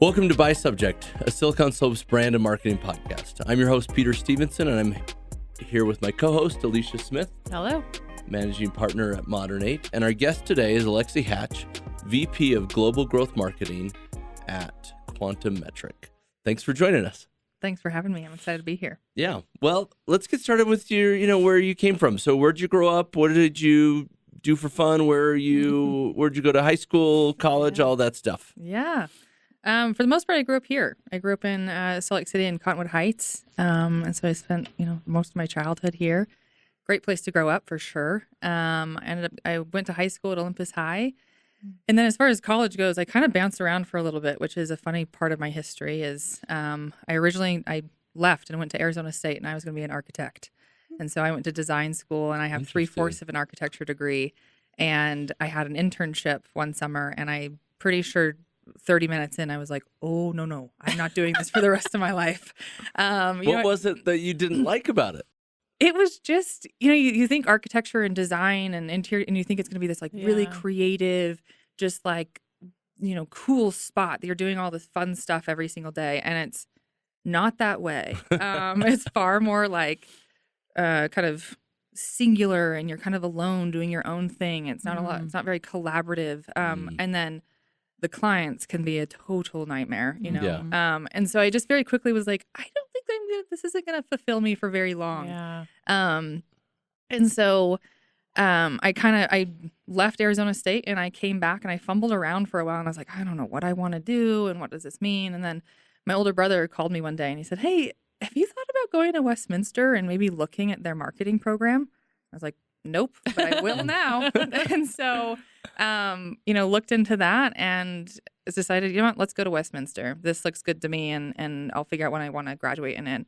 Welcome to By Subject, a Silicon Slopes brand and marketing podcast. I'm your host, Peter Stevenson, and I'm here with my co-host, Alicia Smith. Hello. Managing partner at Modern 8. And our guest today is Alexi Hatch, VP of Global Growth Marketing at Quantum Metric. Thanks for joining us. Thanks for having me. I'm excited to be here. Yeah. Well, let's get started with your, where you came from. So where'd you grow up? What did you do for fun? Where'd you go to high school, college, all that stuff? Yeah. For the most part, I grew up here. I grew up in Salt Lake City and Cottonwood Heights. And so I spent, most of my childhood here. Great place to grow up for sure. I went to high school at Olympus High. And then as far as college goes, I kind of bounced around for a little bit, which is a funny part of my history is I left and went to Arizona State and I was going to be an architect. And so I went to design school and I have 3/4 of an architecture degree. And I had an internship one summer and I'm pretty sure 30 minutes in, I was like, oh, no, I'm not doing this for the rest of my life. What was it that you didn't like about it? It was just, you think architecture and design and interior, and you think it's going to be this really creative, just cool spot that you're doing all this fun stuff every single day. And it's not that way. It's far more kind of singular and you're kind of alone doing your own thing. It's not it's not very collaborative. And then the clients can be a total nightmare, Yeah. And so I just very quickly was like, I don't think this isn't going to fulfill me for very long. Yeah. And so I left Arizona State and I came back and I fumbled around for a while and I was like, I don't know what I want to do and what does this mean? And then my older brother called me one day and he said, hey, have you thought about going to Westminster and maybe looking at their marketing program? I was like, nope, but I will now. And so, looked into that and decided, let's go to Westminster. This looks good to me and I'll figure out when I want to graduate in.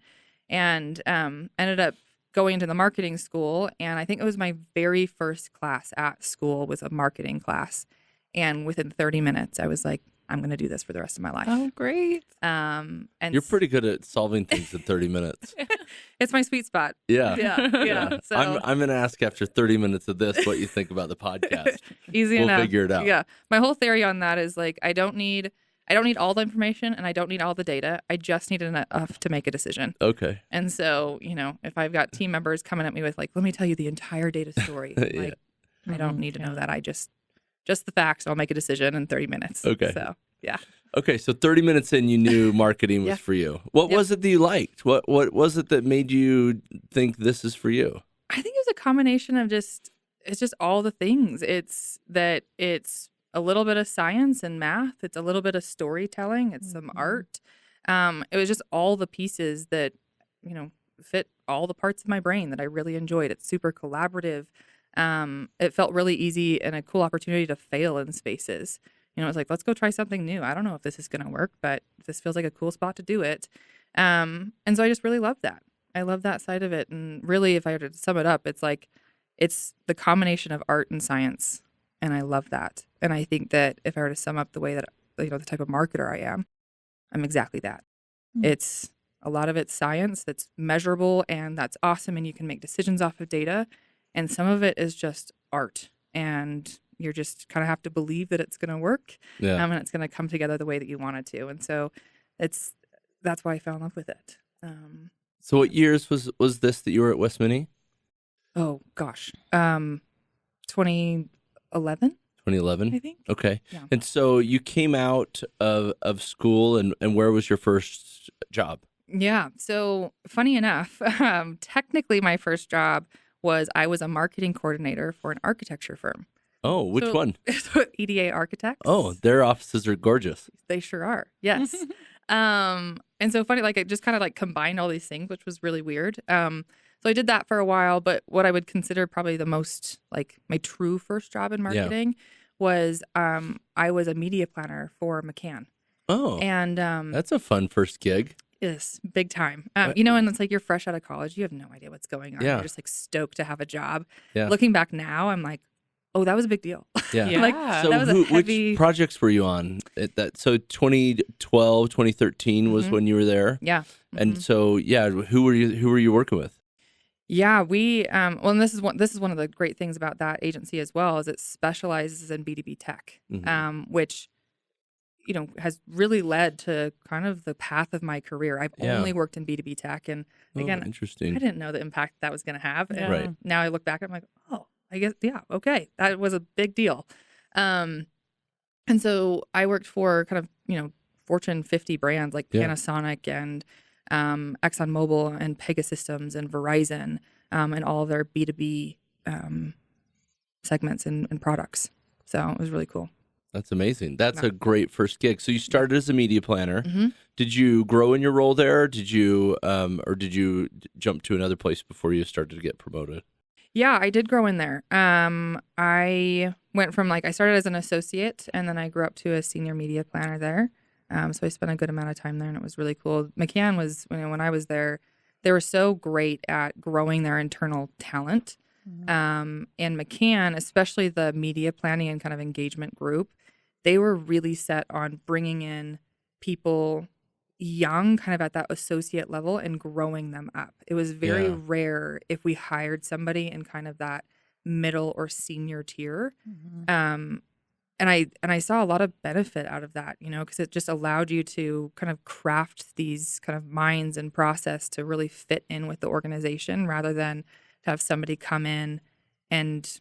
And ended up going into the marketing school. And I think it was my very first class at school was a marketing class. And within 30 minutes, I was like, I'm going to do this for the rest of my life. Oh, great. And You're pretty good at solving things in 30 minutes. It's my sweet spot. Yeah. Yeah. So I'm going to ask after 30 minutes of this what you think about the podcast. easy We'll enough. figure it out. Yeah. My whole theory on that is I don't need all the information and I don't need all the data. I just need enough to make a decision. Okay. And so, if I've got team members coming at me with let me tell you the entire data story. Yeah. I don't need to know that. I just the facts. I'll make a decision in 30 minutes. Okay. So, yeah. Okay, so 30 minutes in, you knew marketing was Yeah. for you. What was it that you liked? What was it that made you think this is for you? I think it was a combination of it's just all the things. It's a little bit of science and math. It's a little bit of storytelling. It's some art. It was just all the pieces that, fit all the parts of my brain that I really enjoyed. It's super collaborative. It felt really easy and a cool opportunity to fail in spaces. It was let's go try something new. I don't know if this is going to work, but this feels like a cool spot to do it. And so I just really love that. I love that side of it. And really, if I were to sum it up, it's the combination of art and science. And I love that. And I think that if I were to sum up the way that, the type of marketer I am, I'm exactly that. It's a lot of it's science that's measurable and that's awesome. And you can make decisions off of data. And some of it is just art. And you're just kind of have to believe that it's going to work. Yeah. And it's going to come together the way that you want it to. And so that's why I fell in love with it. So what years was this that you were at West Mini? Oh, gosh. 2011, 2011? I think. Okay. Yeah. And so you came out of school and where was your first job? Yeah. So funny enough, technically my first job was I was a marketing coordinator for an architecture firm. Oh, which So- one? EDA Architects. Oh, their offices are gorgeous. They sure are. Yes. And so funny, it just kind of combined all these things, which was really weird. So I did that for a while, but what I would consider probably the most my true first job in marketing was I was a media planner for McCann. Oh, And that's a fun first gig. yes, big time. What? And it's you're fresh out of college, you have no idea what's going on. Yeah. You're just stoked to have a job. Yeah. Looking back now, I'm like, oh, that was a big deal. Yeah. Yeah. So that was a heavy. which projects were you on? So 2012, 2013 was when you were there. Yeah. And so, who were you working with? Yeah, we and this is one of the great things about that agency as well is it specializes in B2B tech, which has really led to kind of the path of my career. I've Yeah. only worked in B2B tech. And again, I Interesting. didn't know the impact that was going to have. And Right. now I look back, I'm like, oh, I guess, yeah, okay. That was a big deal. And so I worked for kind of, Fortune 50 brands like Yeah. Panasonic and ExxonMobil and Pegasystems and Verizon and all of their B2B segments and products. So it was really cool. That's amazing. That's Yeah. a great first gig. So you started as a media planner. Mm-hmm. Did you grow in your role there? Did you jump to another place before you started to get promoted? Yeah, I did grow in there. I went from I started as an associate and then I grew up to a senior media planner there. So I spent a good amount of time there and it was really cool. McCann was, when I was there, they were so great at growing their internal talent. And McCann, especially the media planning and kind of engagement group, they were really set on bringing in people young, kind of at that associate level and growing them up. It was very Yeah. rare if we hired somebody in kind of that middle or senior tier. And I saw a lot of benefit out of that, because it just allowed you to kind of craft these kind of minds and process to really fit in with the organization rather than to have somebody come in and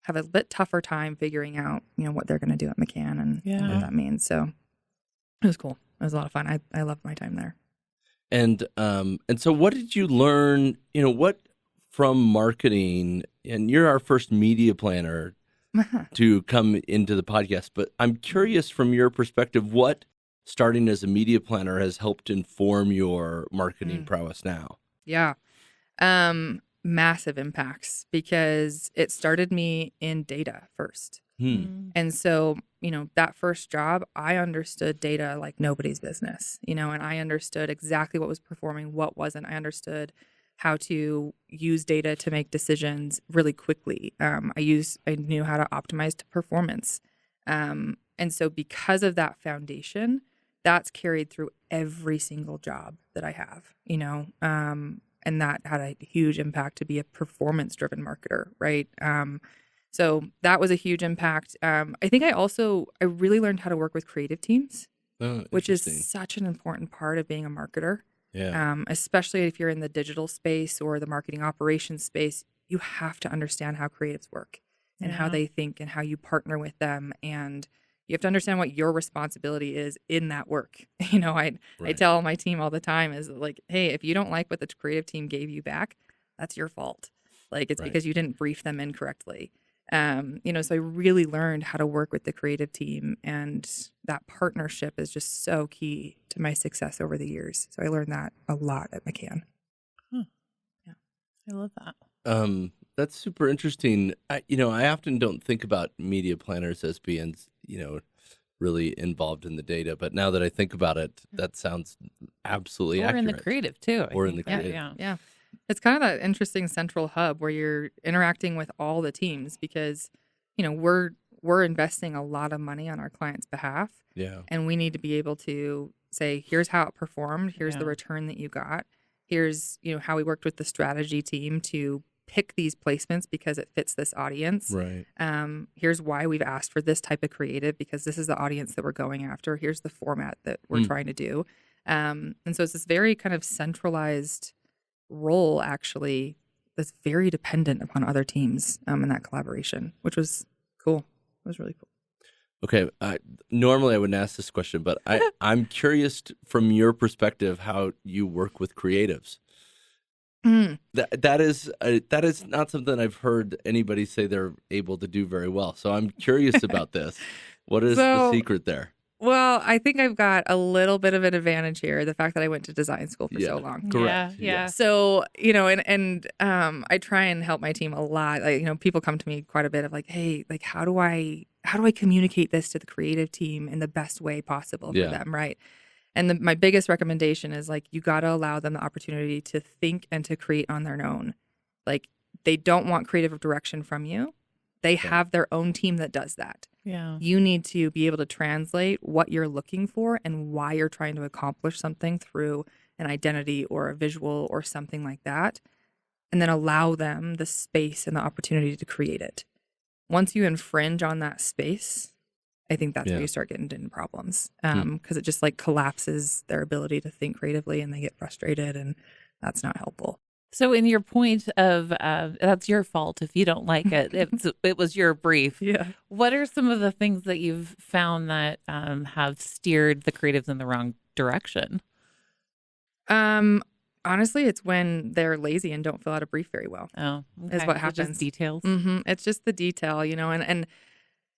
have a bit tougher time figuring out, what they're going to do at McCann and Yeah. what that means. So it was cool. It was a lot of fun. I loved my time there. And so what did you learn, what from marketing? And you're our first media planner to come into the podcast, but I'm curious from your perspective, what starting as a media planner has helped inform your marketing prowess now? Yeah. Massive impacts because it started me in data first. And so, that first job, I understood data like nobody's business, and I understood exactly what was performing, what wasn't. I understood how to use data to make decisions really quickly. I knew how to optimize to performance. And so because of that foundation, that's carried through every single job that I have, and that had a huge impact to be a performance-driven marketer, right? So that was a huge impact. I think I really learned how to work with creative teams, which is Interesting. such an important part of being a marketer. Yeah. Especially if you're in the digital space or the marketing operations space, you have to understand how creatives work and how Yeah. they think and how you partner with them. And you have to understand what your responsibility is in that work. I Right. tell my team all the time is hey, if you don't like what the creative team gave you back, that's your fault. It's Right. because you didn't brief them incorrectly. So I really learned how to work with the creative team, and that partnership is just so key to my success over the years. So I learned that a lot at McCann. I love that. That's super interesting. I often don't think about media planners as being, really involved in the data, but now that I think about it, that sounds absolutely Or accurate. in the creative too. I Or in think. the creative. Yeah. Yeah. It's kind of that interesting central hub where you're interacting with all the teams because, we're investing a lot of money on our clients' behalf. Yeah. And we need to be able to say, here's how it performed. Here's the Yeah. return that you got. Here's, how we worked with the strategy team to pick these placements because it fits this audience. Right. Here's why we've asked for this type of creative because this is the audience that we're going after. Here's the format that we're trying to do. And so it's this very kind of centralized role, actually, that's very dependent upon other teams in that collaboration, which was cool. It was really cool. Okay. Normally I wouldn't ask this question, but I'm curious from your perspective how you work with creatives. That is not something I've heard anybody say they're able to do very well. So I'm curious about this. What is the So- secret there? Well, I think I've got a little bit of an advantage here, the fact that I went to design school for Yeah. so long. Correct. Yeah. So, I try and help my team a lot. People come to me quite a bit of hey, how do I communicate this to the creative team in the best way possible Yeah. for them, right? And my biggest recommendation is you got to allow them the opportunity to think and to create on their own. They don't want creative direction from you. They have their own team that does that. Yeah. You need to be able to translate what you're looking for and why you're trying to accomplish something through an identity or a visual or something like that, and then allow them the space and the opportunity to create it. Once you infringe on that space, I think that's where Yeah. you start getting into problems, because it just like collapses their ability to think creatively, and they get frustrated, and that's not helpful. So, in your point of that's your fault if you don't like it, it was your brief. Yeah. What are some of the things that you've found that have steered the creatives in the wrong direction? Honestly, it's when they're lazy and don't fill out a brief very well. Oh, Is okay. what So happens. just details. It's just the detail, and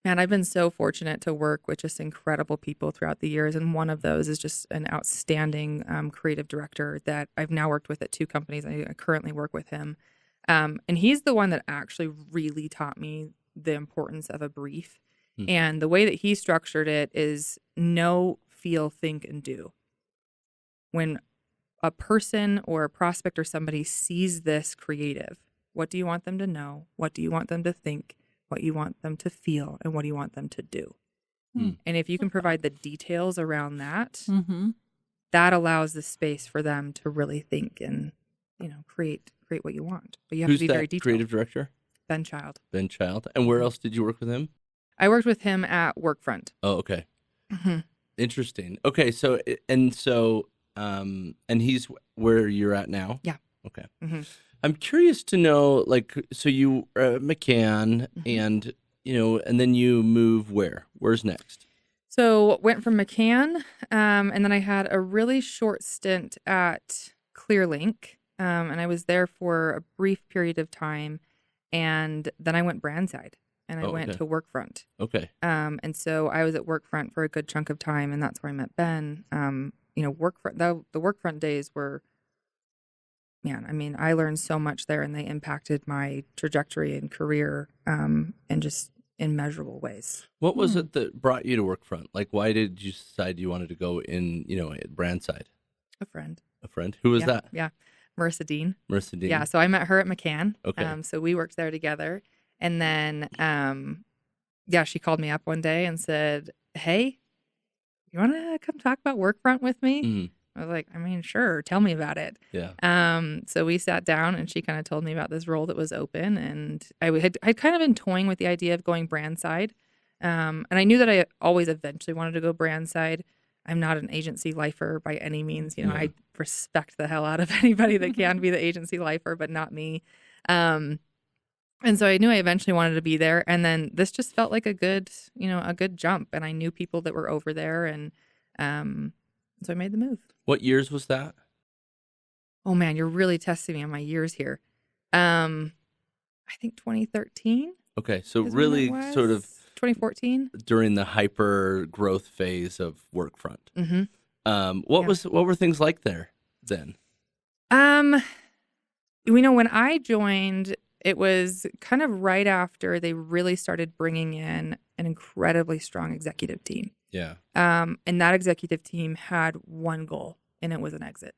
man, I've been so fortunate to work with just incredible people throughout the years. And one of those is just an outstanding creative director that I've now worked with at 2 companies. I currently work with him. And he's the one that actually really taught me the importance of a brief. Hmm. And the way that he structured it is know, feel, think, and do. When a person or a prospect or somebody sees this creative, what do you want them to know? What do you want them to think? What you want them to feel, and what do you want them to do? And if you can provide the details around that, that allows the space for them to really think and, create what you want. But you have Who's to be very that detailed. creative director? Ben Child. Ben Child. And where else did you work with him? I worked with him at Workfront. Oh, okay. Mm-hmm. Interesting. Okay, so and he's where you're at now? Yeah. Okay. Mm-hmm. I'm curious to know, like, so you are at McCann, Mm-hmm. and and then you move where? Where's next? So went from McCann, and then I had a really short stint at ClearLink, and I was there for a brief period of time, and then I went brandside, and I went okay. to Workfront. Okay. And so I was at Workfront for a good chunk of time, and that's where I met Ben. Workfront, the Workfront days were, man, I mean, I learned so much there, and they impacted my trajectory and career, in just immeasurable ways. What was it that brought you to Workfront? Like, why did you decide you wanted to go in, at brandside? A friend. A friend? Who was Yeah, that? Yeah. Marissa Dean. Marissa Dean? Yeah. So I met her at McCann. Okay. So we worked there together. And then, she called me up one day and said, "Hey, you want to come talk about Workfront with me?" Mhm. I was like, "I mean, sure. Tell me about it." Yeah. So we sat down, and she kind of told me about this role that was open, and I'd kind of been toying with the idea of going brand side. And I knew that I always eventually wanted to go brand side. I'm not an agency lifer by any means. Yeah. I respect the hell out of anybody that can be the agency lifer, but not me. And so I knew I eventually wanted to be there. And then this just felt like a good jump. And I knew people that were over there, and so I made the move. What years was that? Oh man, you're really testing me on my years here. I think 2013. Okay, so is when really it was. sort of 2014. during the hyper growth phase of Workfront. Mm-hmm. What were things like there then? When I joined, it was kind of right after they really started bringing in an incredibly strong executive team. Yeah. And that executive team had one goal, and it was an exit.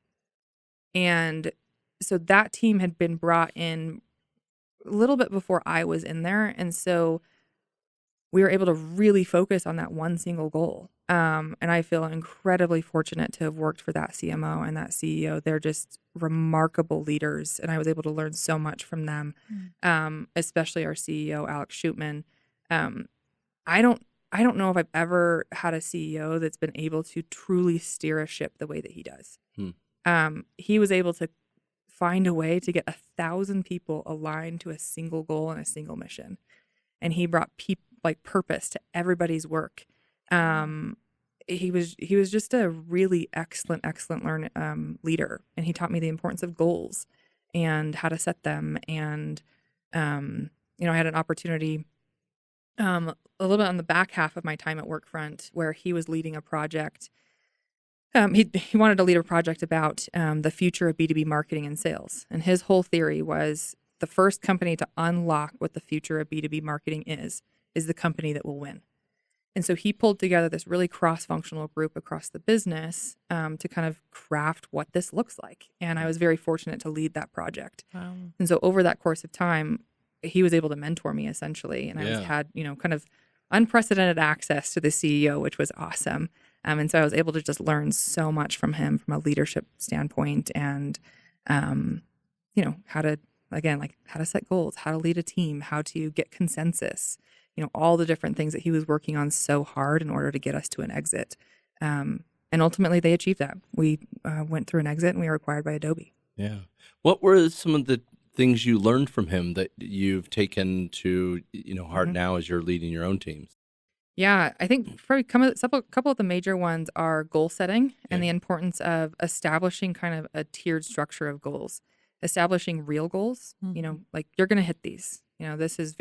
And so that team had been brought in a little bit before I was in there. And so we were able to really focus on that one single goal. And I feel incredibly fortunate to have worked for that CMO and that CEO. They're just remarkable leaders, and I was able to learn so much from them, especially our CEO, Alex Shootman. I don't know if I've ever had a CEO that's been able to truly steer a ship the way that he does. He was able to find a way to get 1,000 people aligned to a single goal and a single mission. And he brought purpose to everybody's work. He was just a really excellent leader. And he taught me the importance of goals and how to set them. And, I had an opportunity, a little bit on the back half of my time at Workfront, where he was leading a project. He wanted to lead a project about the future of B2B marketing and sales. And his whole theory was the first company to unlock what the future of B2B marketing is the company that will win. And so he pulled together this really cross-functional group across the business to kind of craft what this looks like. And I was very fortunate to lead that project. Wow. And so over that course of time, he was able to mentor me essentially. And I had, kind of unprecedented access to the CEO, which was awesome. And so I was able to just learn so much from him from a leadership standpoint, and, how to set goals, how to lead a team, how to get consensus, all the different things that he was working on so hard in order to get us to an exit. And ultimately, they achieved that. We went through an exit, and we were acquired by Adobe. Yeah. What were some of the things you learned from him that you've taken to, heart now as you're leading your own teams? Yeah, I think probably a couple of the major ones are goal setting and the importance of establishing kind of a tiered structure of goals, establishing real goals, like you're going to hit these, this is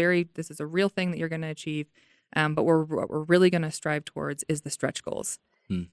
a real thing that you're going to achieve. But what we're really going to strive towards is the stretch goals.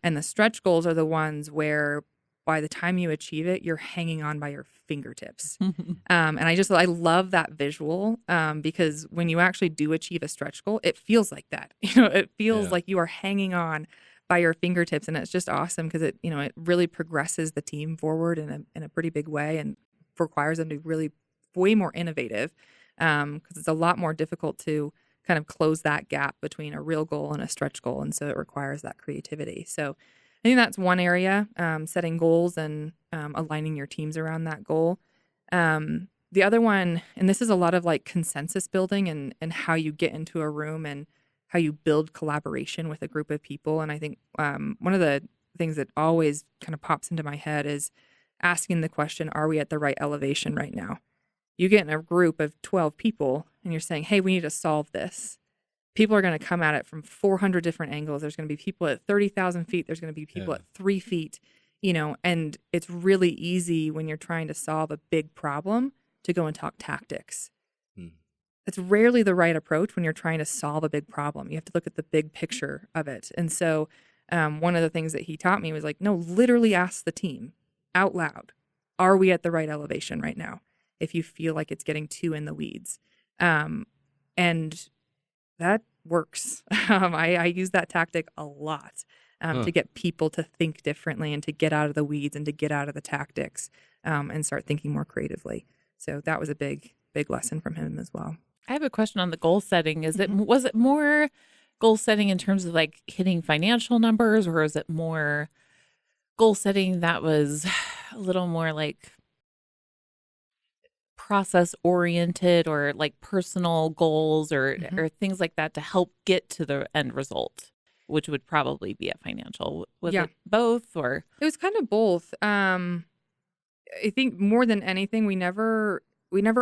And the stretch goals are the ones where by the time you achieve it, you're hanging on by your fingertips. And I love that visual because when you actually do achieve a stretch goal, it feels like that. It feels like you are hanging on by your fingertips, and it's just awesome because it really progresses the team forward in a pretty big way and requires them to really way more innovative because it's a lot more difficult to kind of close that gap between a real goal and a stretch goal, and so it requires that creativity. So I think that's one area, setting goals and aligning your teams around that goal. The other one, and this is a lot of like consensus building and how you get into a room and how you build collaboration with a group of people. And I think one of the things that always kind of pops into my head is asking the question, are we at the right elevation right now? You get in a group of 12 people and you're saying, hey, we need to solve this. People are going to come at it from 400 different angles. There's going to be people at 30,000 feet. There's going to be people at 3 feet, and it's really easy when you're trying to solve a big problem to go and talk tactics. It's rarely the right approach when you're trying to solve a big problem. You have to look at the big picture of it. And so one of the things that he taught me was like, no, literally ask the team out loud, are we at the right elevation right now? If you feel like it's getting too in the weeds. And that works. I use that tactic a lot to get people to think differently and to get out of the weeds and to get out of the tactics and start thinking more creatively. So that was a big lesson from him as well. I have a question on the goal setting. Was it more goal setting in terms of like hitting financial numbers, or is it more goal setting that was a little more like process oriented or like personal goals or things like that to help get to the end result, which would probably be a financial? Was it both, or? It was kind of both. I think more than anything, we never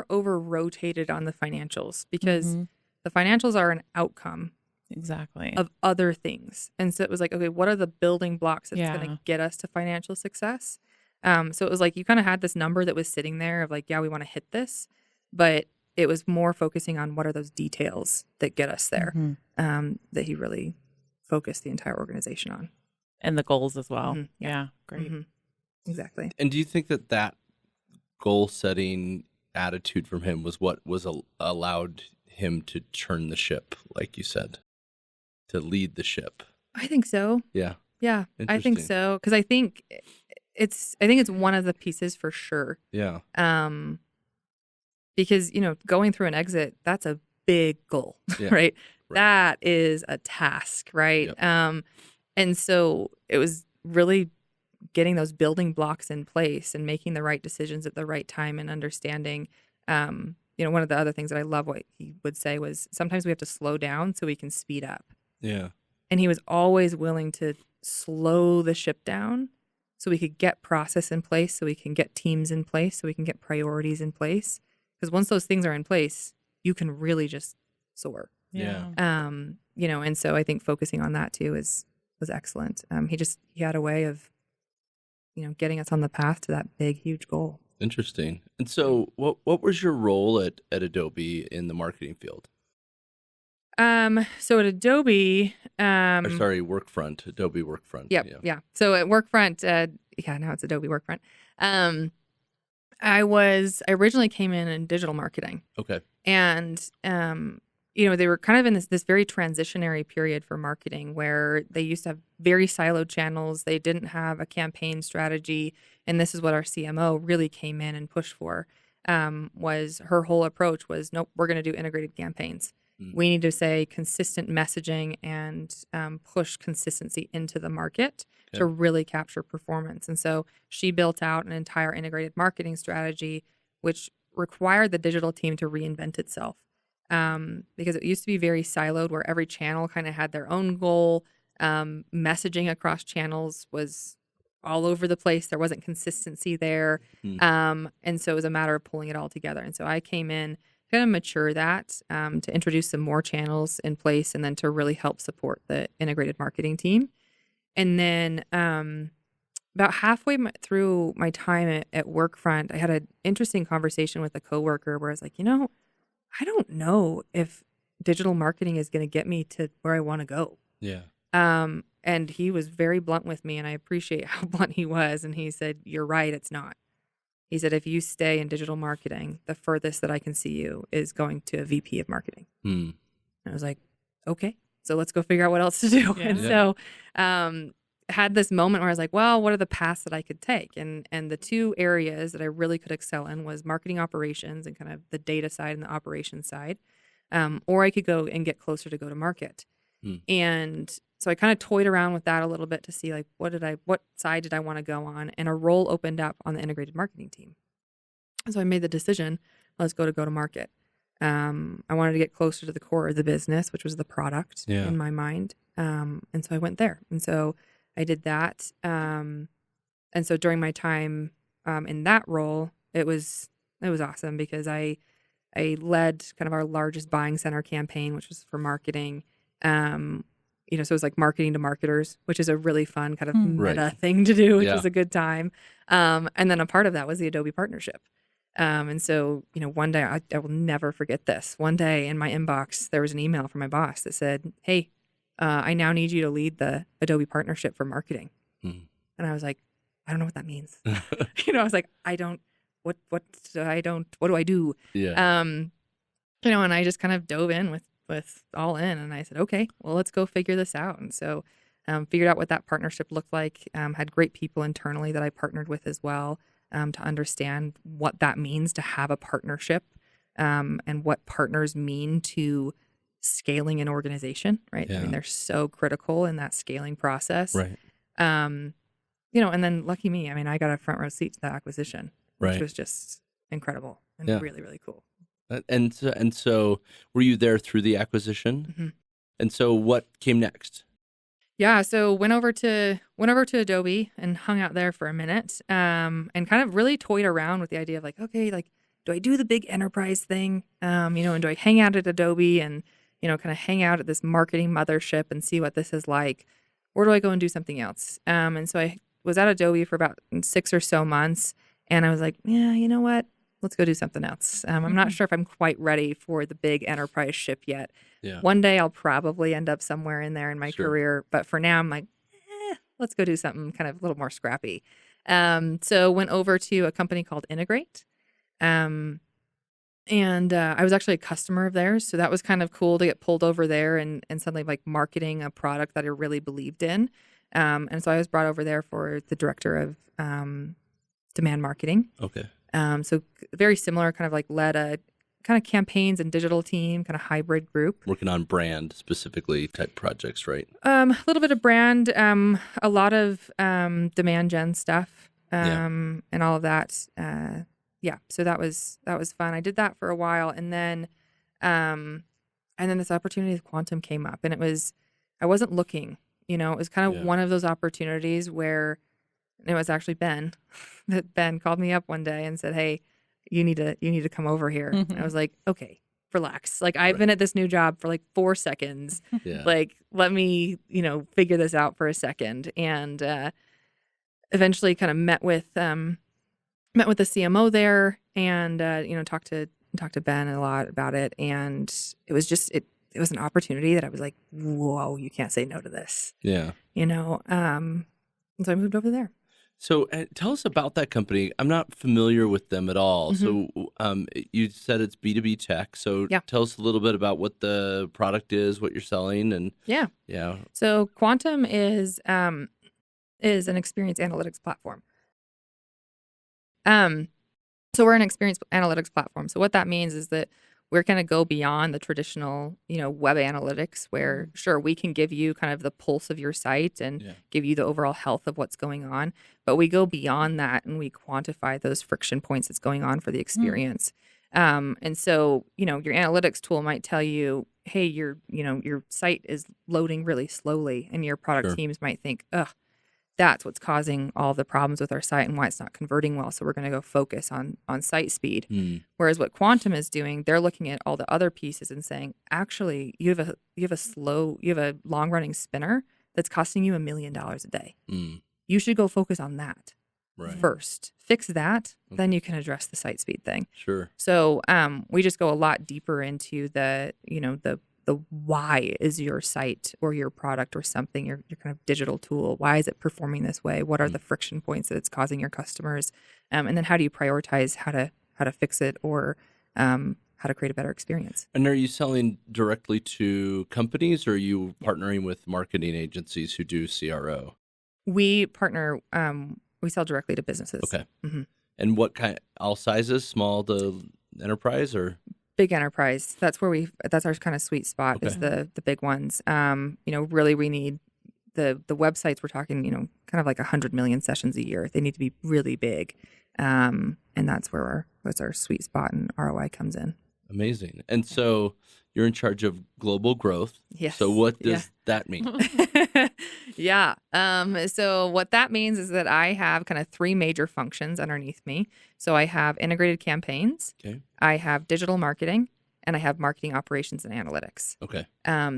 over rotated on the financials because the financials are an outcome of other things. And so it was like, okay, what are the building blocks that's going to get us to financial success? So it was like you kind of had this number that was sitting there of like, yeah, we want to hit this, but it was more focusing on what are those details that get us there, that he really focused the entire organization on. And the goals as well. Yeah, great. Exactly. And do you think that goal setting attitude from him was what was allowed him to turn the ship, like you said, to lead the ship? I think so. Yeah. Yeah, I think so. Because I think it's one of the pieces for sure. Yeah. Because, going through an exit, that's a big goal, right? That is a task, right? Yep. And so it was really getting those building blocks in place and making the right decisions at the right time and understanding, one of the other things that I love what he would say was sometimes we have to slow down so we can speed up. Yeah. And he was always willing to slow the ship down so we could get process in place, so we can get teams in place, so we can get priorities in place. Because once those things are in place, you can really just soar. Yeah. And so I think focusing on that too was excellent. He had a way of, getting us on the path to that big, huge goal. Interesting. And so what was your role at Adobe in the marketing field? So at Adobe, Workfront, Adobe Workfront. Yep. Yeah. So at Workfront, now it's Adobe Workfront. I originally came in digital marketing. Okay. And, they were kind of in this very transitionary period for marketing where they used to have very siloed channels. They didn't have a campaign strategy. And this is what our CMO really came in and pushed for, was her whole approach was, nope, we're going to do integrated campaigns. We need to say consistent messaging and push consistency into the market to really capture performance. And so she built out an entire integrated marketing strategy, which required the digital team to reinvent itself. because it used to be very siloed where every channel kind of had their own goal. Messaging across channels was all over the place. There wasn't consistency there. And so it was a matter of pulling it all together. And so I came in kind of mature that, to introduce some more channels in place and then to really help support the integrated marketing team. And then about halfway through my time at Workfront, I had an interesting conversation with a coworker where I was like, I don't know if digital marketing is going to get me to where I want to go. Yeah. And he was very blunt with me, and I appreciate how blunt he was. And he said, "You're right, it's not." He said, "If you stay in digital marketing, the furthest that I can see you is going to a VP of marketing." And I was like, okay, so let's go figure out what else to do. Yeah. And so had this moment where I was like, well, what are the paths that I could take? And the two areas that I really could excel in was marketing operations and kind of the data side and the operations side. Or I could go and get closer to go to market. And so I kind of toyed around with that a little bit to see like, what side did I want to go on? And a role opened up on the integrated marketing team. And so I made the decision, let's go to market. I wanted to get closer to the core of the business, which was the product in my mind. And so I went there. And so I did that. And so during my time in that role, it was awesome because I led kind of our largest buying center campaign, which was for marketing. So it was like marketing to marketers, which is a really fun kind of meta thing to do, which was a good time. And then a part of that was the Adobe partnership. And so, one day I will never forget this. One day in my inbox, there was an email from my boss that said, "Hey, I now need you to lead the Adobe partnership for marketing." And I was like, I don't know what that means. I was like, what do I do? Yeah. And I just kind of dove in with all in, and I said, okay, well, let's go figure this out. And so figured out what that partnership looked like, had great people internally that I partnered with as well, to understand what that means to have a partnership, and what partners mean to scaling an organization, right? I mean, they're so critical in that scaling process. Right. And then lucky me, I mean, I got a front row seat to that acquisition, which was just incredible and really, really cool. And so were you there through the acquisition? And so what came next? Yeah, so went over to Adobe and hung out there for a minute, and kind of really toyed around with the idea of like, okay, like, do I do the big enterprise thing, and do I hang out at Adobe and kind of hang out at this marketing mothership and see what this is like, or do I go and do something else? And so I was at Adobe for about 6 or so months, and I was like, yeah, you know what? Let's go do something else. I'm not sure if I'm quite ready for the big enterprise ship yet. Yeah. One day I'll probably end up somewhere in there in my career. But for now, I'm like, let's go do something kind of a little more scrappy. So went over to a company called Integrate. And I was actually a customer of theirs. So that was kind of cool to get pulled over there and suddenly like marketing a product that I really believed in. And so I was brought over there for the director of demand marketing. Okay. So very similar, kind of like led a kind of campaigns and digital team, kind of hybrid group. Working on brand specifically type projects, right? A little bit of brand, a lot of demand gen stuff, and all of that. So that was fun. I did that for a while, and then this opportunity with Quantum came up, and I wasn't looking. It was kind of one of those opportunities where it was actually Ben that Ben called me up one day and said, "Hey, you need to come over here." And I was like, "Okay, relax. Like I've been at this new job for like 4 seconds. Like let me, figure this out for a second." And eventually kind of met with the CMO there and talked to Ben a lot about it, and it was just it was an opportunity that I was like, "Whoa, you can't say no to this." Yeah. And so I moved over there. So tell us about that company. I'm not familiar with them at all. So you said it's B2B tech. So tell us a little bit about what the product is, what you're selling, and yeah. So Quantum is an experience analytics platform. So we're an experience analytics platform. So what that means is that we're going to go beyond the traditional, web analytics where, sure, we can give you kind of the pulse of your site and give you the overall health of what's going on. But we go beyond that and we quantify those friction points that's going on for the experience. And so, your analytics tool might tell you, hey, your site is loading really slowly, and your product Sure. teams might think, ugh, that's what's causing all the problems with our site and why it's not converting well. So we're going to go focus on site speed. Whereas what Quantum is doing, they're looking at all the other pieces and saying, actually, you have a long running spinner that's costing you $1 million a day. You should go focus on that Right. first. Fix that, then Okay. you can address the site speed thing. Sure. So we just go a lot deeper into the why is your site or your product or something, your kind of digital tool, why is it performing this way? What are the friction points that it's causing your customers? And then how do you prioritize how to fix it or how to create a better experience? And are you selling directly to companies, or are you partnering with marketing agencies who do CRO? We partner, we sell directly to businesses. Okay. Mhm. And what kind? All sizes, small to enterprise, or? Big enterprise. That's our kind of sweet spot is the big ones. Really we need the websites we're talking, kind of like 100 million sessions a year. They need to be really big. And that's where our sweet spot and ROI comes in. Amazing. And so you're in charge of global growth. Yes. So what Yeah. does that mean? Yeah. So what that means is that I have kind of 3 major functions underneath me. So I have integrated campaigns, Okay. I have digital marketing, and I have marketing operations and analytics. Okay.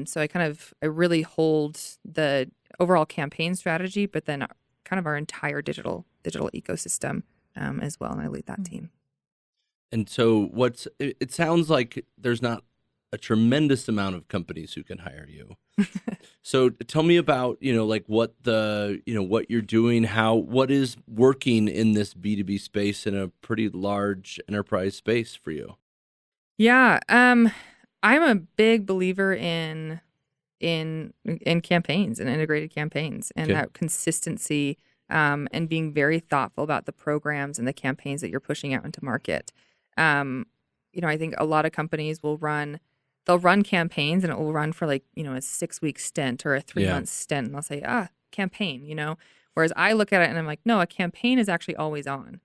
So I really hold the overall campaign strategy, but then kind of our entire digital ecosystem as well, and I lead that team. And so it sounds like there's not a tremendous amount of companies who can hire you. So tell me about, like what what you're doing, what is working in this B2B space in a pretty large enterprise space for you. Yeah, I'm a big believer in campaigns and integrated campaigns and Okay. that consistency and being very thoughtful about the programs and the campaigns that you're pushing out into market. I think a lot of companies they'll run campaigns and it will run for a 6-week stint or a 3-month stint. And they'll say, campaign, whereas I look at it and I'm like, no, a campaign is actually always on.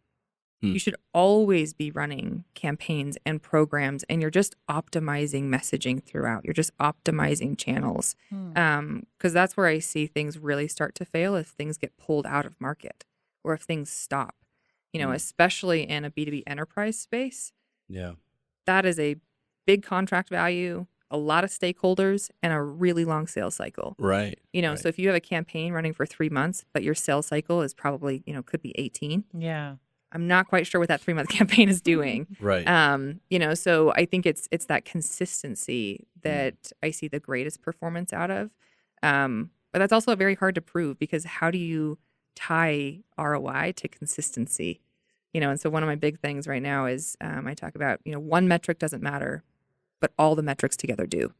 You should always be running campaigns and programs, and you're just optimizing messaging throughout. You're just optimizing channels. Because that's where I see things really start to fail if things get pulled out of market or if things stop. Especially in a B2B enterprise space, Yeah. that is a big contract value, a lot of stakeholders, and a really long sales cycle. Right. Right. So if you have a campaign running for 3 months, but your sales cycle is probably, could be 18. Yeah. I'm not quite sure what that 3-month campaign is doing. Right. So I think it's that consistency that I see the greatest performance out of. But that's also very hard to prove because how do you tie ROI to consistency? And so one of my big things right now is I talk about, one metric doesn't matter, but all the metrics together do.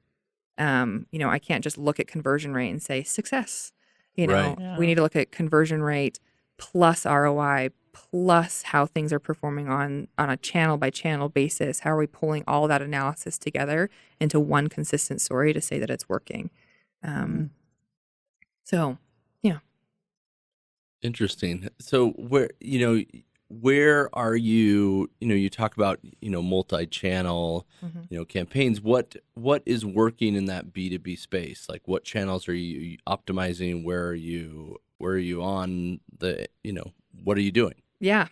I can't just look at conversion rate and say success. Right. Yeah. We need to look at conversion rate plus ROI plus how things are performing on a channel by channel basis. How are we pulling all that analysis together into one consistent story to say that it's working? So, yeah. Interesting. So where are you, you talk about, multi-channel, campaigns. What is working in that B2B space? Like what channels are you optimizing? Where are you on the, what are you doing? Yeah.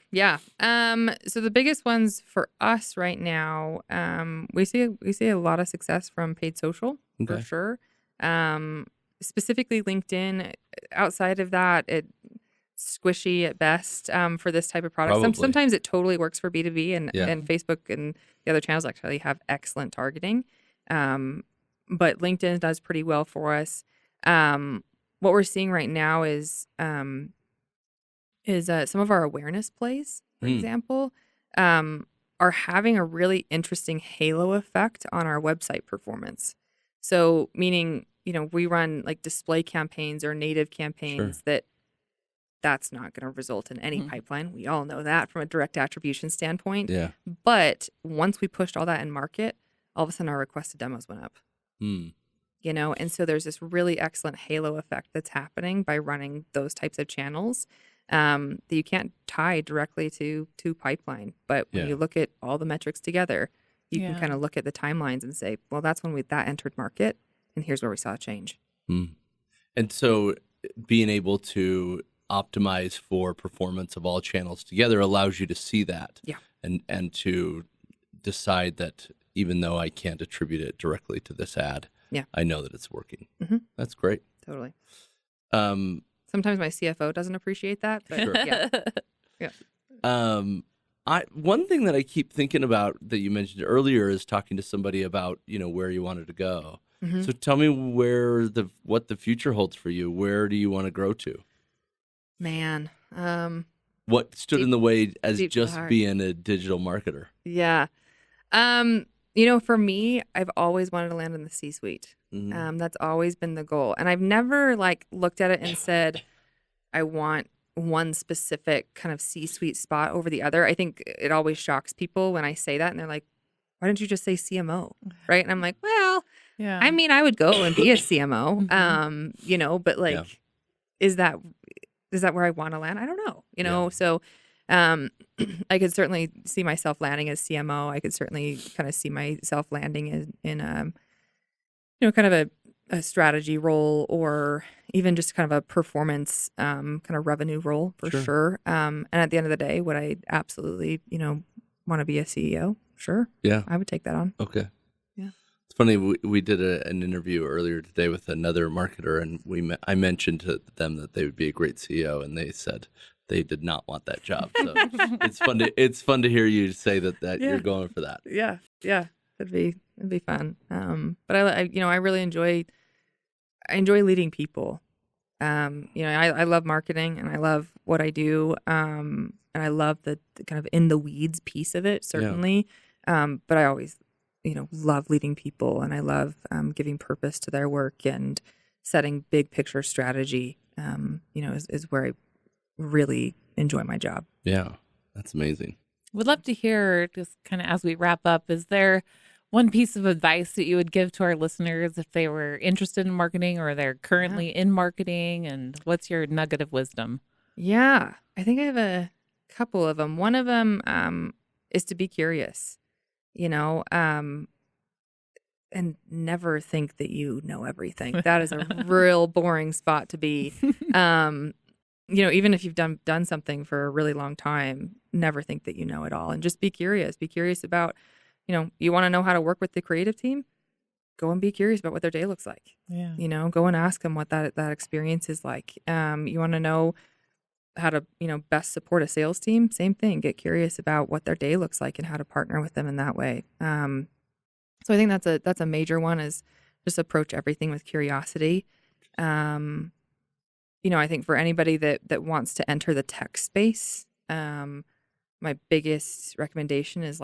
So the biggest ones for us right now, we see a lot of success from paid social for Okay. sure. Specifically LinkedIn. Outside of that, it's squishy at best for this type of product. Probably. Sometimes it totally works for B2B, and Yeah. Facebook and the other channels actually have excellent targeting. But LinkedIn does pretty well for us. What we're seeing right now is some of our awareness plays, for example, are having a really interesting halo effect on our website performance. So meaning, we run like display campaigns or native campaigns that's not going to result in any pipeline. We all know that from a direct attribution standpoint. Yeah. But once we pushed all that in market, all of a sudden our requested demos went up. And so there's this really excellent halo effect that's happening by running those types of channels. that you can't tie directly to pipeline. But when Yeah. you look at all the metrics together, you can Yeah. kind of look at the timelines and say, well, that's when that entered market, and here's where we saw a change. Mm. And so being able to optimize for performance of all channels together allows you to see that. Yeah. And to decide that even though I can't attribute it directly to this ad, Yeah. I know that it's working. Mhm. That's great. Totally. Um, Sometimes my CFO doesn't appreciate that, but Sure. yeah. One thing that I keep thinking about that you mentioned earlier is talking to somebody about, where you wanted to go. Mhm. So tell me what the future holds for you. Where do you want to grow to? Man. What stood in the way as deep to the just heart. being a digital marketer? Yeah. For me, I've always wanted to land in the C-suite. Mhm. That's always been the goal. And I've never looked at it and said, I want one specific kind of C-suite spot over the other. I think it always shocks people when I say that and they're like, why didn't you just say CMO? Right. And I'm like, well, Yeah. I mean, I would go and be a CMO, Mhm. but Yeah. is that where I want to land? I don't know, Yeah. So I could certainly see myself landing as CMO. I could certainly kind of see myself landing in kind of a strategy role, or even just kind of a performance kind of revenue role for Sure. sure. And at the end of the day, would I absolutely, want to be a CEO? Sure. Yeah. I would take that on. Okay. Yeah. It's funny. We did an interview earlier today with another marketer, and I mentioned to them that they would be a great CEO, and they said they did not want that job. So it's fun to hear you say that Yeah. you're going for that. Yeah. It'd be fun. But I really enjoy leading people. I love marketing and I love what I do. And I love the kind of in the weeds piece of it, certainly. But I always, love leading people, and I love giving purpose to their work and setting big picture strategy. Is where I really enjoy my job. Yeah, that's amazing. Would love to hear, just kind of as we wrap up, is there one piece of advice that you would give to our listeners if they were interested in marketing or they're currently in marketing? And what's your nugget of wisdom? Yeah, I think I have a couple of them. One of them is to be curious, and never think that you know everything. That is a real boring spot to be. Even if you've done something for a really long time, never think that you know it all, and just be curious. Be curious about, you want to know how to work with the creative team? Go and be curious about what their day looks like. Yeah. Go and ask them what that experience is like. You want to know how to, best support a sales team? Same thing. Get curious about what their day looks like and how to partner with them in that way. So I think that's a major one, is just approach everything with curiosity. I think for anybody that wants to enter the tech space, my biggest recommendation is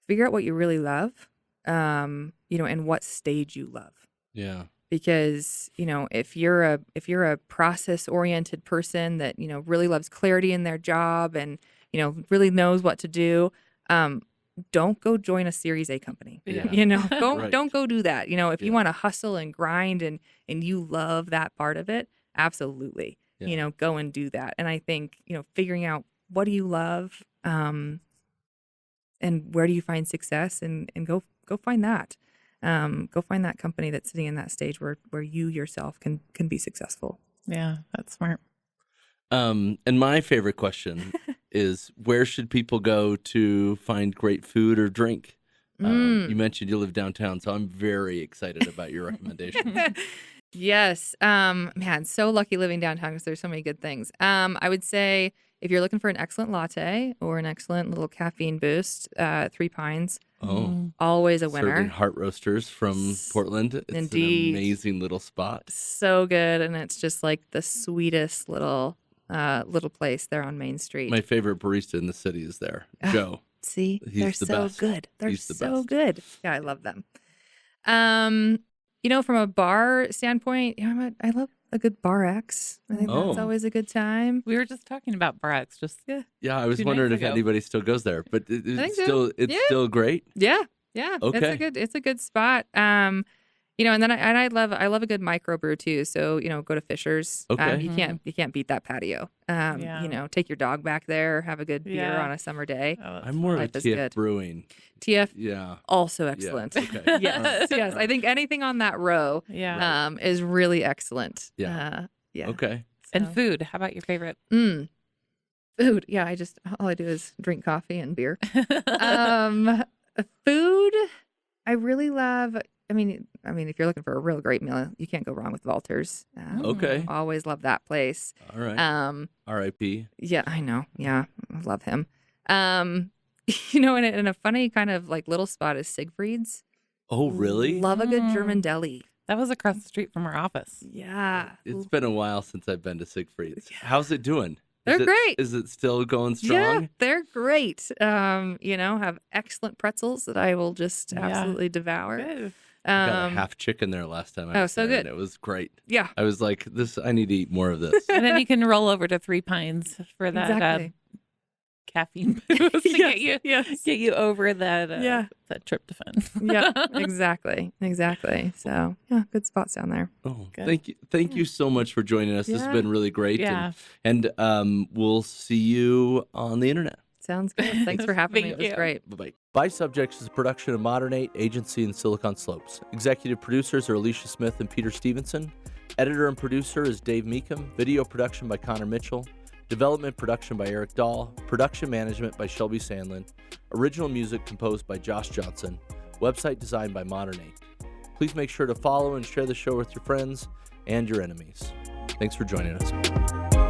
figure out what you really love, and what stage you love. Yeah. Because, if you're a process oriented person that, really loves clarity in their job and, really knows what to do, don't go join a Series A company. Yeah. Right. Don't go do that. If you Yeah. want to hustle and grind and you love that part of it, absolutely. Yeah. Go and do that. And I think, figuring out what do you love, and where do you find success, and go find that. Go find that company that's sitting in that stage where you yourself can be successful. Yeah, that's smart. And my favorite question is, where should people go to find great food or drink? You mentioned you live downtown, so I'm very excited about your recommendation. Yes. Man, so lucky living downtown because there's so many good things. I would say if you're looking for an excellent latte or an excellent little caffeine boost, Three Pines, Oh, always a serving winner. Heart Roasters from Portland. It's Indeed. an amazing little spot. So good, and it's just the sweetest little place there on Main Street. My favorite barista in the city is there, Ah. Joe. See, He's they're the so best. good. They're He's the so best. good. Yeah, I love them. From a bar standpoint, I love a good Bar X. I think Oh. that's always a good time. We were just talking about Brex. Just Yeah, I was 2 wondering nights if ago. anybody still goes there, but think it's so. still Yeah. still great. Yeah. It's Okay. a good spot. And then I love a good microbrew too. So go to Fisher's. Okay. You can't beat that patio. Take your dog back there, have a good beer Yeah. on a summer day. Oh, that's I'm more of a Life is TF good. Brewing. TF Yeah. also Yeah. excellent. Okay. Yes, yes. I think anything on that row yeah. is really excellent. Yeah. Yeah. Okay. And So- food. How about your favorite? Food. Yeah, all I do is drink coffee and beer. Food. I really love. I mean, if you're looking for a real great meal, you can't go wrong with Walters. Okay. Always love that place. All right. R.I.P. Yeah, I know. Yeah, I love him. In a funny kind of like little spot is Siegfried's. Oh, really? Love a good Mm. German deli. That was across the street from our office. Yeah. It's been a while since I've been to Siegfried's. How's it doing? They're great. Is it still going strong? Yeah, they're great. Have excellent pretzels that I will just Yeah. absolutely devour. Good. Got a Um, half chicken there last time. I was so there, good. and it was great. yeah, I was like, I need to eat more of this. And then you can roll over to Three Pines for that exactly. caffeine boost to Yes. get you over that Yeah. that tryptophan. Yeah, exactly. So yeah, good spots down there. Oh, Good. thank you so much for joining us. This has Yeah. been really great. Yeah. And we'll see you on the internet. Sounds good. Thanks for having me. Thank It was you. great. Bye-bye. By Subjects is a production of Modern 8 Agency in Silicon Slopes. Executive producers are Alicia Smith and Peter Stevenson. Editor and producer is Dave Meekum. Video production by Connor Mitchell. Development production by Eric Dahl. Production management by Shelby Sandlin. Original music composed by Josh Johnson. Website designed by Modern 8. Please make sure to follow and share the show with your friends and your enemies. Thanks for joining us.